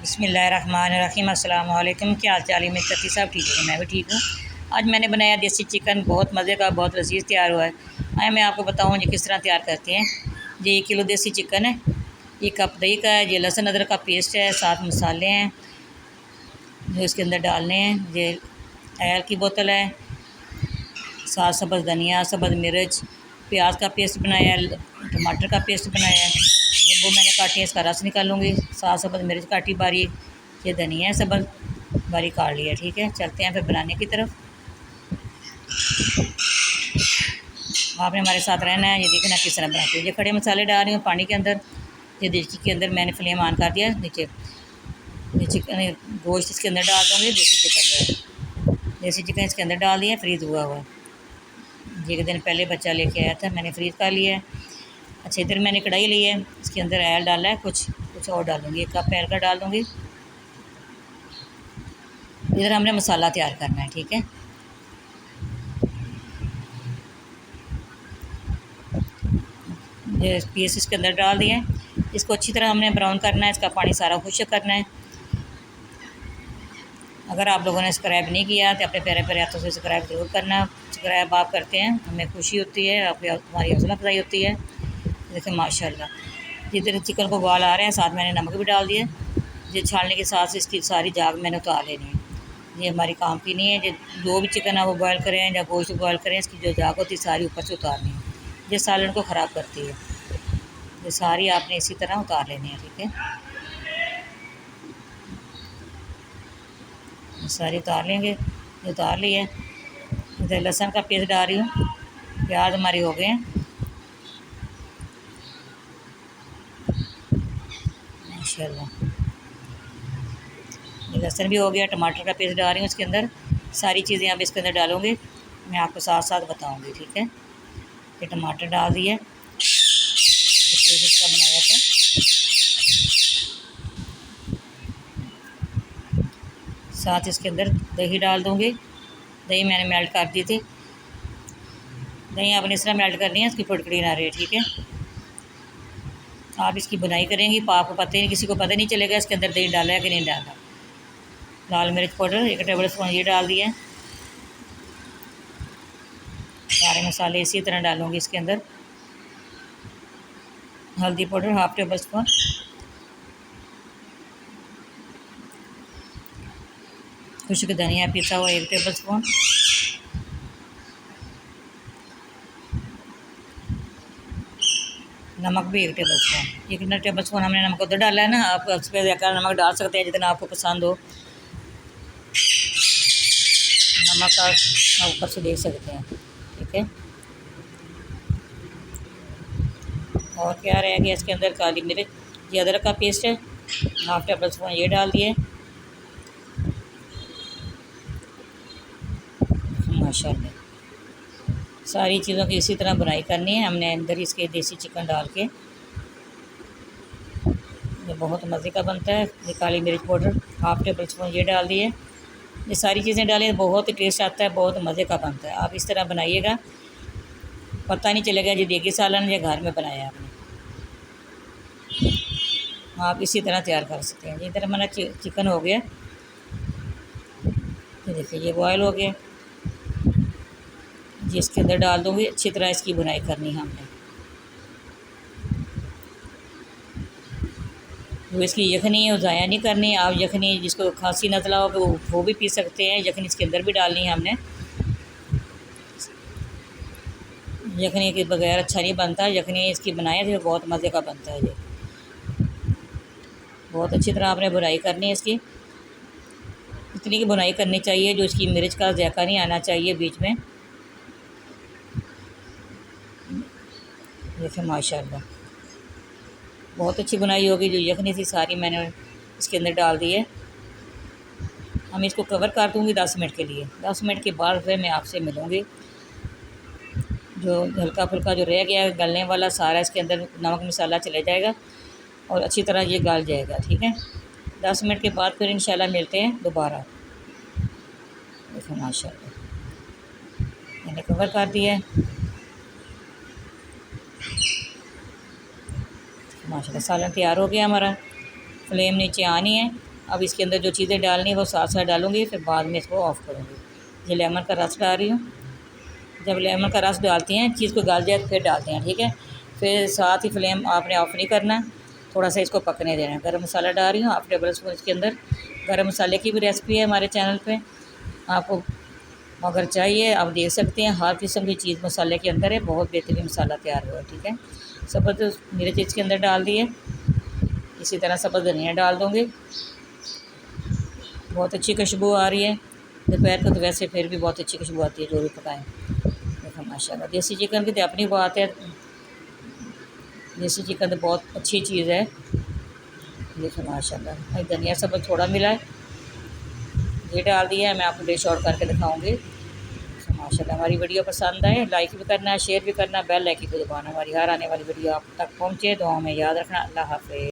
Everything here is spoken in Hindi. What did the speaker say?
बिस्मिल्लाहिर्रहमानिर्रहीम। अस्सलाम वालेकुम। क्या हाल चाल है मेरे तकी सब ठीक है? मैं भी ठीक हूँ। आज मैंने बनाया देसी चिकन, बहुत मज़े का, बहुत लजीज तैयार हुआ है। आए मैं आपको बताऊँ ये किस तरह तैयार करते हैं। ये 1 किलो देसी चिकन है, 1 कप दही का है, ये लहसुन अदरक का पेस्ट है, 7 मसाले हैं जो इसके अंदर डालने हैं। ये आयल की बोतल है, 7 सब्ज़ धनिया, सब्ज़ मिर्च, प्याज का पेस्ट बनाया है, टमाटर का पेस्ट बनाया है, नींबू मैंने काटे हैं, इसका रस निकालूंगी। 7 सब्ज़ मिर्च काटी बारीक, ये धनिया है सब्ज़ बारीक काट लिया। ठीक है, चलते हैं फिर बनाने की तरफ। आपने हमारे साथ रहना है। ये देखना किस तरह बनाते हैं। ये खड़े मसाले डाल रही हूँ पानी के अंदर। ये देसी के अंदर मैंने फ्लेम ऑन कर दिया। नीचे ये चिकन गोश्त इसके अंदर डाल दूँगी। देसी चिकन इसके अंदर डाल दिया, फ्रीज़ हुआ हुआ है। ये 1 दिन पहले बच्चा लेके आया था, मैंने फ्रीज़ कर लिया है। अच्छा, इधर मैंने कढ़ाई ली है, इसके अंदर ऑयल डाला है, कुछ और डालूँगी। 1 कप ऑयल का डाल दूँगी। इधर हमने मसाला तैयार करना है। ठीक है, ये पीस इसके अंदर डाल दिए हैं। इसको अच्छी तरह हमने ब्राउन करना है, इसका पानी सारा खुश्क करना है। अगर आप लोगों ने सब्सक्राइब नहीं किया तो अपने प्यारे प्यारे हाथों से सब्सक्राइब ज़रूर करना। सब्सक्राइब आप करते हैं, हमें खुशी होती है, आपकी हमारी हौसला अफजाई होती है। देखिए माशाल्लाह, जिधर चिकन को उबाल आ रहे हैं, साथ मैंने नमक भी डाल दिया। ये छालने के साथ इसकी सारी जाग मैंने उतार लेनी है। ये हमारी काम की नहीं है। जो भी चिकन आप बॉयल करें या गोश्त बॉयल करें, इसकी जो जाग होती है सारी ऊपर से उतारनी है। ये सालन को ख़राब करती है। ये सारी आपने इसी तरह उतार लेनी है। ठीक है, सारी उतार लेंगे। उतार ली है। इधर लहसुन का पेस्ट डाल रही हूँ। प्याज हमारे हो गए हैं माशाल्लाह। ये लहसुन भी हो गया। टमाटर का पेस्ट डाल रही हूँ इसके अंदर। सारी चीज़ें आप इसके अंदर डालूँगी, मैं आपको साथ साथ बताऊँगी। ठीक है, ये टमाटर डाल दिए, पेस्ट इसका बनाया था। साथ इसके अंदर दही डाल दूँगी। दही मैंने मेल्ट कर दी थी। दही आपने इस तरह मेल्ट करनी है, इसकी फुटकड़ी ना रहे। ठीक है, आप इसकी बुनाई करेंगी तो आपको पता ही नहीं, किसी को पता नहीं चलेगा इसके अंदर दही डाला है कि नहीं डाला। लाल मिर्च पाउडर 1 टेबल स्पून ये डाल दिया। सारे मसाले इसी तरह डालूँगी इसके अंदर। हल्दी पाउडर 1/2 टेबल स्पून, खुश्क धनिया पिसा हुआ 1 टेबल स्पून, नमक भी 1 टेबल स्पून। 1 टेबल स्पून हमने नमक उधर डाला है ना, आप उस पर देखकर नमक डाल सकते हैं जितना आपको पसंद हो। नमक आप ऊपर से देख सकते हैं। ठीक है, और क्या रह गया इसके अंदर? काली मिर्च, ये अदरक का पेस्ट है 1/2 टेबल स्पून, ये डाल दिए। माशाल्लाह, सारी चीज़ों की इसी तरह बुनाई करनी है हमने। अंदर इसके देसी चिकन डाल के ये बहुत मज़े का बनता है। ये काली मिर्च पाउडर 1/2 टेबल स्पून ये डाल दिए। ये सारी चीज़ें डालें, बहुत ही टेस्ट आता है, बहुत मज़े का बनता है। आप इस तरह बनाइएगा, पता नहीं चलेगा जी देगी सालन ये घर में बनाया आपने। आप इसी तरह तैयार कर सकते हैं। इधर हमारा चिकन हो गया। ये देखिए ये बॉयल हो गया। जी इसके अंदर डाल दूँगी। अच्छी तरह इसकी बुनाई करनी है हमने। जो इसकी यखनी है वो ज़ाया नहीं करनी। आप यखनी जिसको खांसी नज़ला हो वो भी पी सकते हैं। यखनी इसके अंदर भी डालनी है हमने। यखनी के बगैर अच्छा नहीं बनता। यखनी इसकी बनाए तो बहुत मज़े का बनता है। ये बहुत अच्छी तरह आपने बुनाई करनी है इसकी। इतनी की बुनाई करनी चाहिए जो इसकी मिर्च का जायका नहीं आना चाहिए बीच में। देखिए माशाल्लाह, बहुत अच्छी बुनाई होगी। जो यखनी थी सारी मैंने इसके अंदर डाल दी है। हम इसको कवर कर दूँगी 10 मिनट के लिए। 10 मिनट के बाद फिर मैं आपसे मिलूँगी। जो हल्का फुल्का जो रह गया है गलने वाला सारा इसके अंदर नमक मसाला चले जाएगा और अच्छी तरह ये गल जाएगा। ठीक है, 10 मिनट के बाद फिर इंशाल्लाह मिलते हैं दोबारा। देखो माशाल्लाह, मैंने कवर कर दिया है। माशाल्लाह सालन तैयार हो गया हमारा। फ्लेम नीचे आनी है अब इसके अंदर जो चीज़ें डालनी है वो साथ साथ डालूँगी, फिर बाद में इसको ऑफ़ करूँगी। ये लेमन का रस डाल रही हूँ। जब लेमन का रस डालती हैं, चीज़ को गल जाए तो फिर डालते हैं, ठीक है। फिर साथ ही फ्लेम आपने ऑफ़ नहीं करना, थोड़ा सा इसको पकने देना है। गरम मसाला डाल रही हूँ हाफ टेबल स्पून इसके अंदर। गरम मसाले की भी रेसिपी है हमारे चैनल पे, आपको अगर चाहिए आप देख सकते हैं। हर किस्म की चीज़ मसाले के अंदर है, बहुत बेहतरीन मसाला तैयार हुआ है, ठीक है। सब्ज़ मिर्च इसके अंदर डाल दिए, इसी तरह सब्ज़ धनिया डाल दूँगी। बहुत अच्छी खुशबू आ रही है। दोपहर को तो वैसे फिर भी बहुत अच्छी खुशबू आती है जो भी पकाएं। देखो माशाल्लाह, देसी चिकन की तो अपनी बात है, देसी चिकन तो बहुत अच्छी चीज़ है। देखो माशाल्लाह, धनिया सब थोड़ा मिला है, ये डाल दिया है। मैं आपको डिश आउट करके दिखाऊंगी। तो माशाल्लाह हमारी वीडियो पसंद आए लाइक भी करना है, शेयर भी करना, बेल आइकन को दबाना, हमारी हर आने वाली वीडियो आप तक पहुँचे। दुआओं में याद रखना। अल्लाह हाफ़िज़।